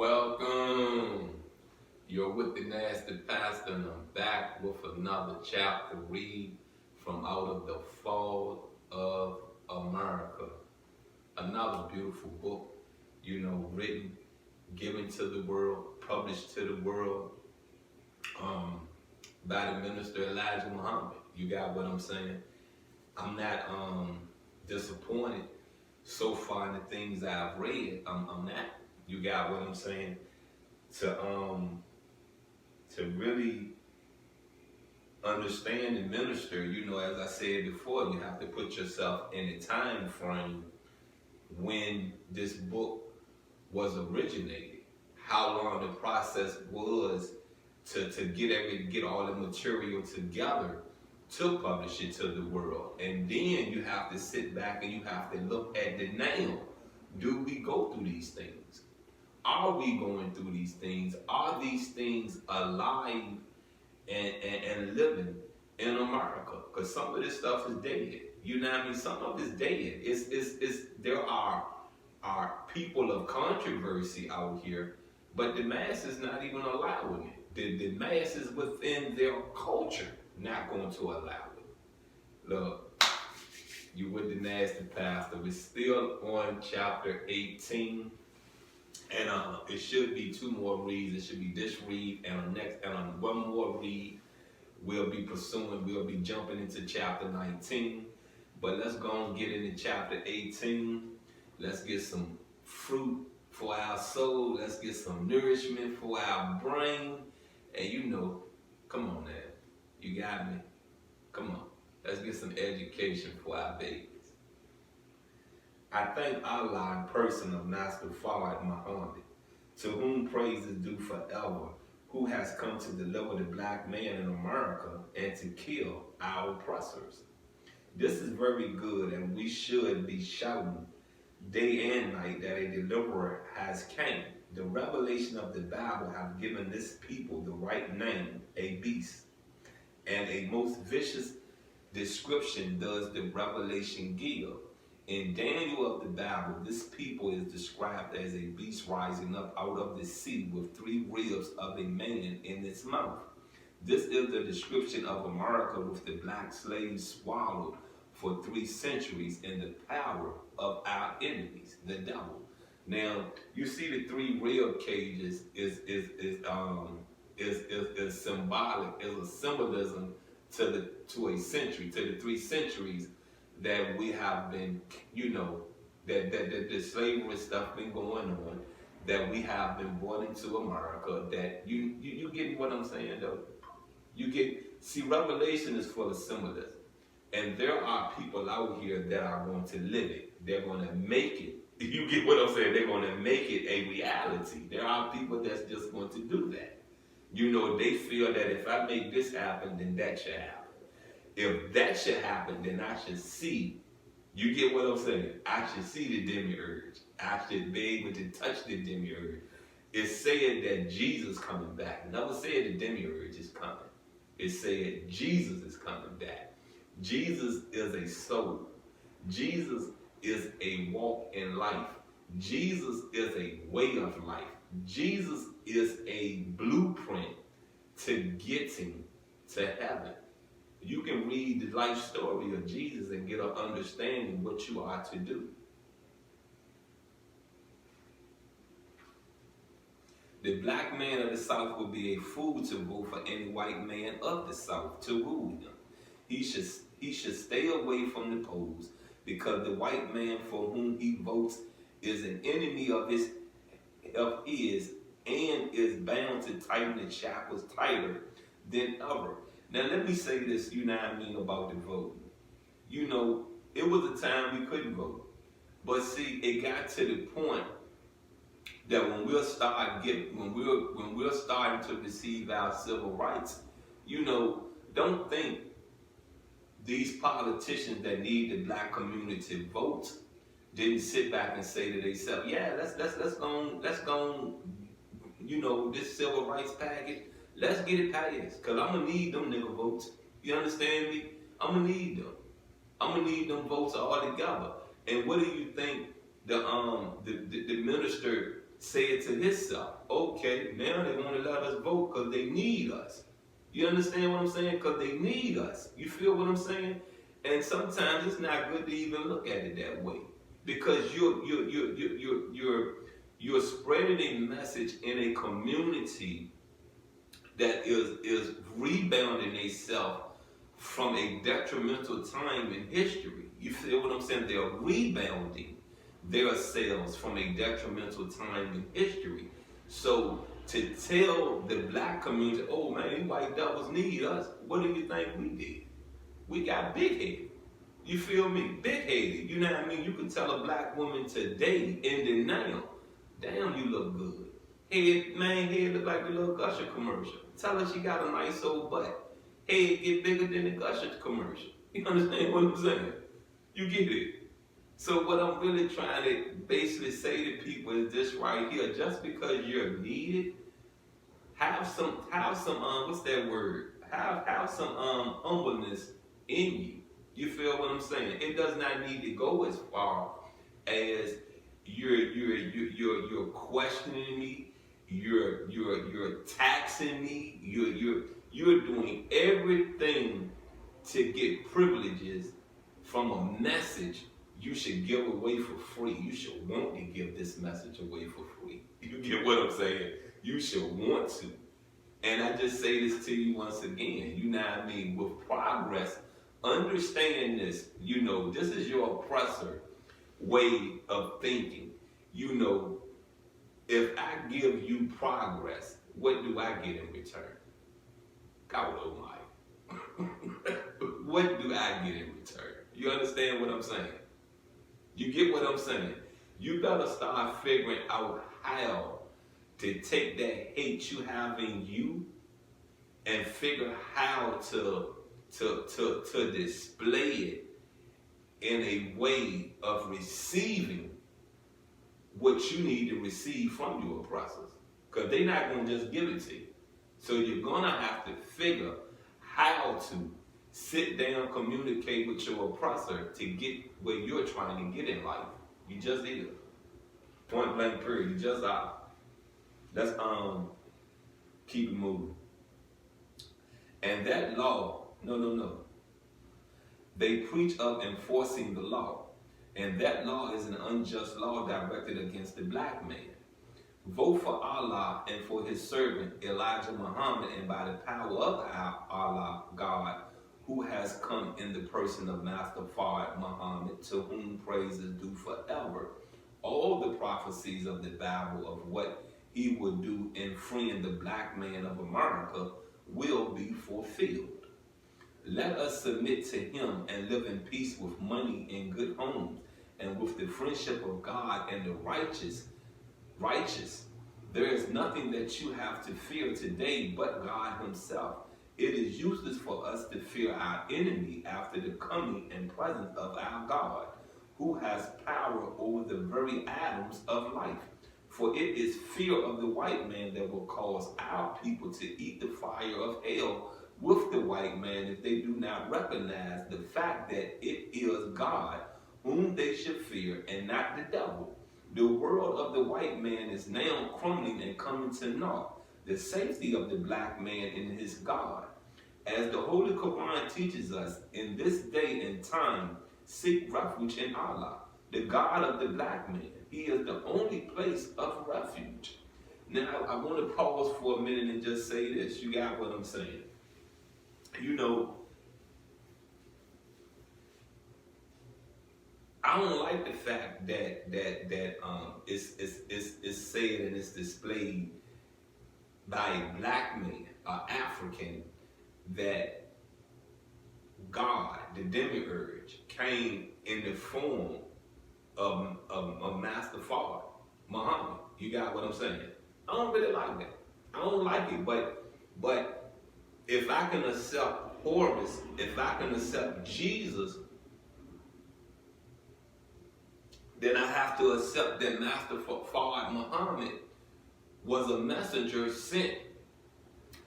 Welcome. You're with the Nasty Pastor, and I'm back with another chapter read from out of the Fall of America. Another beautiful book, written, given to the world, published to the world by the minister Elijah Muhammad. You got what I'm saying? I'm not disappointed so far in the things I've read. I'm not. You got what I'm saying? To really understand and minister, as I said before, you have to put yourself in a time frame when this book was originated, how long the process was to get all the material together to publish it to the world. And then you have to sit back and you have to look at the now. Do we go through these things? Are we going through these things? Are these things alive and living in America? Because some of this stuff is dead. You know what I mean? Some of it's dead. There are people of controversy out here, but the mass is not even allowing it. The masses within their culture not going to allow it. Look, you with the Nasty Pastor. We're still on chapter 18. And it should be two more reads. It should be this read and one more read. We'll be jumping into chapter 19. But let's go and get into chapter 18. Let's get some fruit for our soul. Let's get some nourishment for our brain. And come on now. You got me? Come on. Let's get some education for our babies. I thank Allah in person of Master Fard Muhammad, to whom praise is due forever, who has come to deliver the black man in America and to kill our oppressors. This is very good, and we should be shouting day and night that a deliverer has came. The revelation of the Bible have given this people the right name, a beast, and a most vicious description does the revelation give. In Daniel of the Bible, this people is described as a beast rising up out of the sea with 3 ribs of a man in its mouth. This is the description of America with the black slaves swallowed for 3 centuries in the power of our enemies, the devil. Now, you see the 3 rib cages is symbolic, is a symbolism to a century, to the 3 centuries that we have been, that the slavery stuff been going on, that we have been brought into America, that you get what I'm saying though? See, Revelation is full of symbolism. And there are people out here that are going to live it. They're going to make it. You get what I'm saying? They're going to make it a reality. There are people that's just going to do that. They feel that if I make this happen, then that should happen. If that should happen, then I should see. You get what I'm saying? I should see the demiurge. I should be able to touch the demiurge. It's saying that Jesus coming back. It never said the demiurge is coming. It said Jesus is coming back. Jesus is a soul. Jesus is a walk in life. Jesus is a way of life. Jesus is a blueprint to getting to heaven. You can read the life story of Jesus and get an understanding what you are to do. The black man of the South would be a fool to vote for any white man of the South to rule them. He should stay away from the polls because the white man for whom he votes is an enemy of his and is bound to tighten the shackles tighter than ever. Now let me say this, about the voting. It was a time we couldn't vote. But see, it got to the point that when we're starting to receive our civil rights, don't think these politicians that need the black community vote didn't sit back and say to themselves, yeah, let's go, this civil rights package, let's get it passed, because I'm going to need them nigga votes. You understand me? I'm going to need them. I'm going to need them votes all together. And what do you think the minister said to himself, okay, now they want to let us vote because they need us. You understand what I'm saying? Because they need us. You feel what I'm saying? And sometimes it's not good to even look at it that way, because you're spreading a message in a community that is rebounding itself from a detrimental time in history. You feel what I'm saying? They're rebounding themselves from a detrimental time in history. So to tell the black community, oh man, these white devils need us, what do you think we did? We got big-headed. You feel me? Big-headed. You know what I mean? You can tell a black woman today in the now, damn, you look good. Head look like the little Gusher commercial. Tell her she got a nice old butt. Head get bigger than the Gusher commercial. You understand what I'm saying? You get it? So what I'm really trying to basically say to people is this right here: just because you're needed, have some what's that word? Have some humbleness in you. You feel what I'm saying? It does not need to go as far as you're questioning me, you're taxing me, you're doing everything to get privileges from a message you should give away for free. You should want to give this message away for free. You get what I'm saying? You should want to. And I just say this to you once again, you know what I mean? With progress, understand this, you know, this is your oppressor way of thinking. You know, if I give you progress, what do I get in return? God almighty. What do I get in return? You understand what I'm saying? You get what I'm saying? You better start figuring out how to take that hate you have in you and figure how to display it in a way of receiving what you need to receive from your oppressors. Because they're not going to just give it to you. So you're going to have to figure how to sit down, communicate with your oppressor to get where you're trying to get in life. You just is. Point blank period. You just are. Let's keep it moving. And that law, no. They preach of enforcing the law. And that law is an unjust law directed against the black man. Vote for Allah and for his servant Elijah Muhammad, and by the power of Allah, God, who has come in the person of Master Fard Muhammad, to whom praise is due forever. All the prophecies of the Bible of what he would do in freeing the black man of America will be fulfilled. Let us submit to him and live in peace with money and good homes, and with the friendship of God and the righteous. There is nothing that you have to fear today but God himself. It is useless for us to fear our enemy after the coming and presence of our God, who has power over the very atoms of life. For it is fear of the white man that will cause our people to eat the fire of hell with the white man if they do not recognize the fact that it is God whom they should fear and not the devil. The world of the white man is now crumbling and coming to naught. The safety of the black man in his God. As the Holy Quran teaches us, in this day and time, seek refuge in Allah, the God of the black man. He is the only place of refuge. Now, I want to pause for a minute and just say this. You got what I'm saying? You know, I don't like the fact that it's said and it's displayed by a black man, an African, that God, the demiurge, came in the form of Master Fard Muhammad. You got what I'm saying? I don't really like that. I don't like it, but if I can accept Horus, if I can accept Jesus, then I have to accept that Master Fard Muhammad was a messenger sent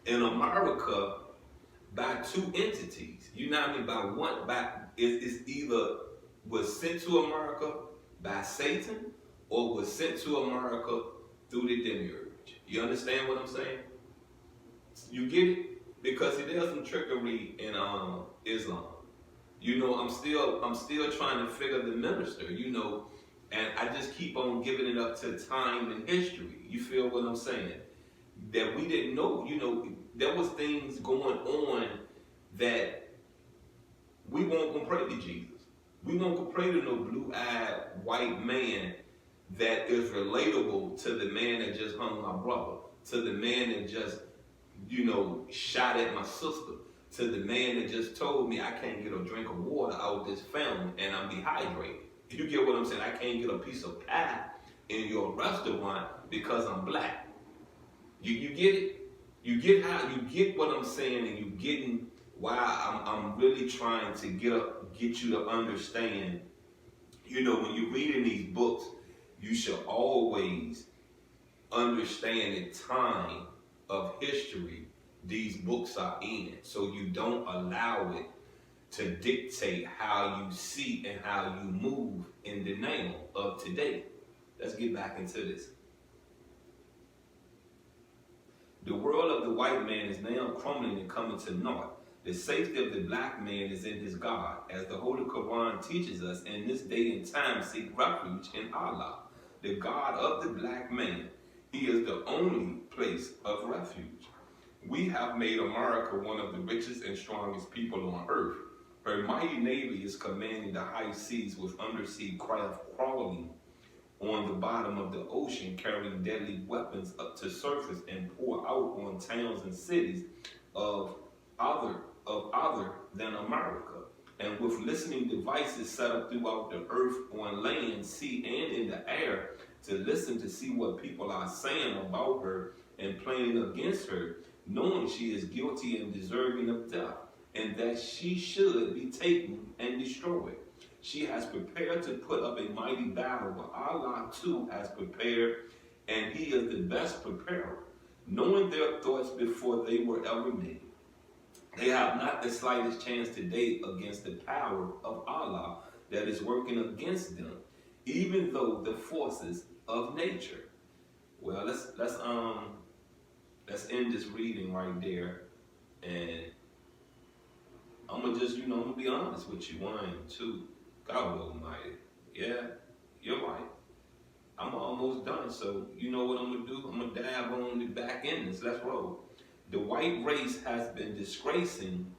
in America by two entities. You know what I mean? It's either was sent to America by Satan or was sent to America through the demiurge. You understand what I'm saying? You get it? Because see, there's some trickery in Islam. You know, I'm still trying to figure the minister, you know, and I just keep on giving it up to time and history. You feel what I'm saying? That we didn't know, you know, there was things going on that we won't gonna pray to Jesus. We won't gonna pray to no blue-eyed white man that is relatable to the man that just hung my brother, to the man that just, you know, shot at my sister, to the man that just told me I can't get a drink of water out this fountain and I'm dehydrated. You get what I'm saying? I can't get a piece of pie in your restaurant because I'm black. You get it? You get what I'm saying, and you getting why I'm really trying to get you to understand. You know, when you're reading these books, you should always understand the time of history these books are in, so you don't allow it to dictate how you see and how you move in the name of today. Let's get back into this. The world of the white man is now crumbling and coming to naught. The safety of the black man is in his God. As the Holy Quran teaches us, in this day and time seek refuge in Allah, the God of the black man. He is the only place of refuge. We have made America one of the richest and strongest people on earth. Her mighty navy is commanding the high seas with undersea craft crawling on the bottom of the ocean, carrying deadly weapons up to surface and pour out on towns and cities of other than America, and with listening devices set up throughout the earth on land, sea, and in the air to listen to see what people are saying about her and planning against her, knowing she is guilty and deserving of death, and that she should be taken and destroyed. She has prepared to put up a mighty battle, but Allah too has prepared, and He is the best preparer, knowing their thoughts before they were ever made. They have not the slightest chance today against the power of Allah that is working against them, even though the forces of nature. Well, let's end this reading right there, and I'm gonna just, I'm gonna be honest with you. 1, 2, God Almighty. Yeah, you're right. I'm almost done, so you know what I'm gonna do? I'm gonna dive on the back end. Let's roll. The white race has been disgracing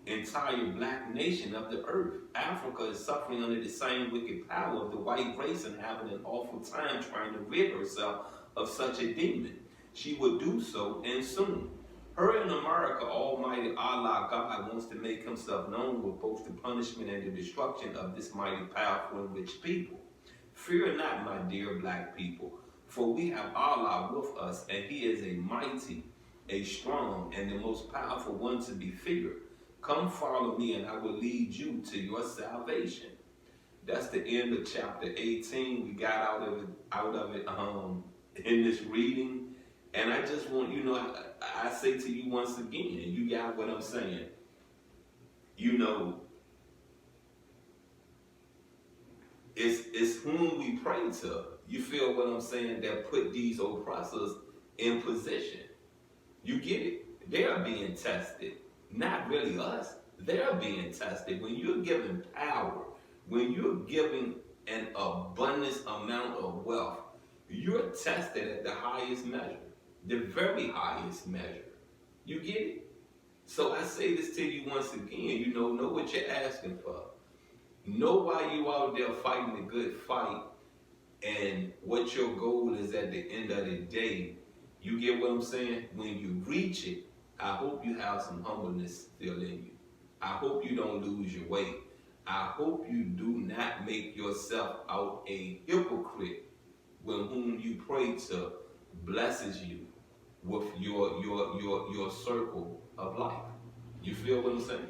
entire black nation of the earth. Africa is suffering under the same wicked power of the white race and having an awful time trying to rid herself of such a demon. She will do so, and soon. Her in America, Almighty Allah God wants to make Himself known with both the punishment and the destruction of this mighty, powerful, and rich people. Fear not, my dear black people, for we have Allah with us, and He is a mighty, a strong, and the most powerful one to be feared. Come follow me, and I will lead you to your salvation. That's the end of chapter 18. We got out of it in this reading. And I just want, I say to you once again, you got what I'm saying. It's whom we pray to. You feel what I'm saying? That put these oppressors in position. You get it? They are being tested. Not really us. They're being tested. When you're given power, when you're given an abundance amount of wealth, you're tested at the highest measure. The very highest measure. You get it? So I say this to you once again, know what you're asking for. Know why you out there fighting a good fight and what your goal is at the end of the day. You get what I'm saying? When you reach it, I hope you have some humbleness still in you. I hope you don't lose your way. I hope you do not make yourself out a hypocrite when whom you pray to blesses you with your circle of life. You feel what I'm saying?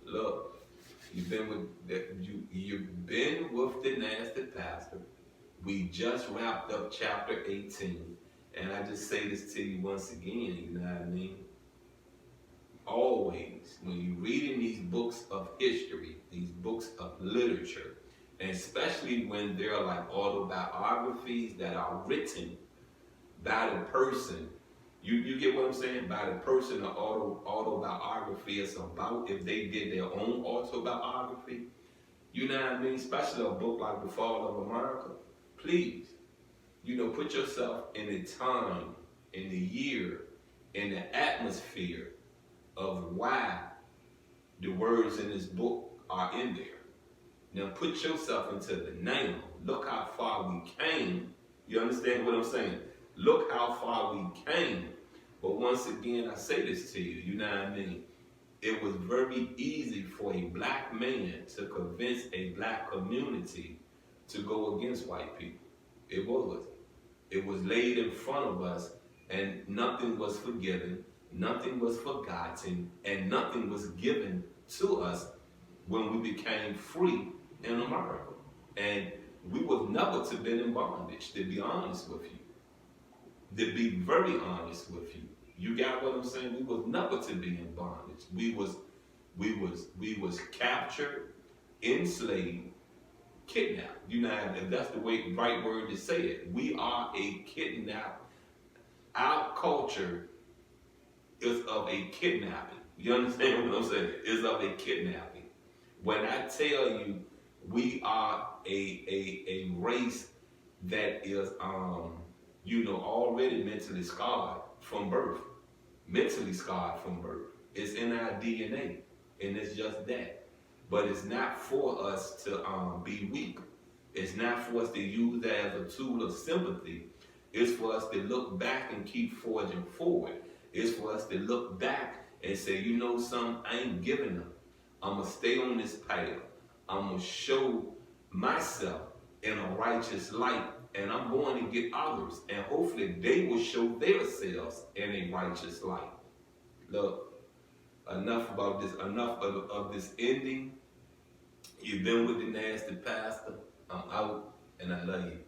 Look, you've been with the nasty pastor. We just wrapped up chapter 18, and I just say this to you once again. You know what I mean? Always, when you're reading these books of history, these books of literature, And especially when they're like autobiographies that are written by the person. You get what I'm saying? By the person the autobiography is about, if they did their own autobiography. You know what I mean? Especially a book like The Fall of America. Please, put yourself in the time, in the year, in the atmosphere of why the words in this book are in there. Now put yourself into the now. Look how far we came. You understand what I'm saying? Look how far we came. But once again, I say this to you, you know what I mean? It was very easy for a black man to convince a black community to go against white people. It was. It was laid in front of us, and nothing was forgiven, nothing was forgotten, and nothing was given to us when we became free in America. And we was never to been in bondage, to be honest with you. To be very honest with you. You got what I'm saying? We was never to be in bondage. We was captured, enslaved, kidnapped. You know, if that's the right word to say it. We are a kidnap. Our culture is of a kidnapping. You understand what I'm saying? It's of a kidnapping. When I tell you we are a race that is already mentally scarred from birth. Mentally scarred from birth. It's in our DNA. And it's just that. But it's not for us to be weak. It's not for us to use that as a tool of sympathy. It's for us to look back and keep forging forward. It's for us to look back and say, you know something, I ain't giving up. I'm going to stay on this path. I'm going to show myself in a righteous light, and I'm going to get others, and hopefully they will show themselves in a righteous light. Look, enough about this, enough of this ending. You've been with the Nasty Pastor. I'm out, and I love you.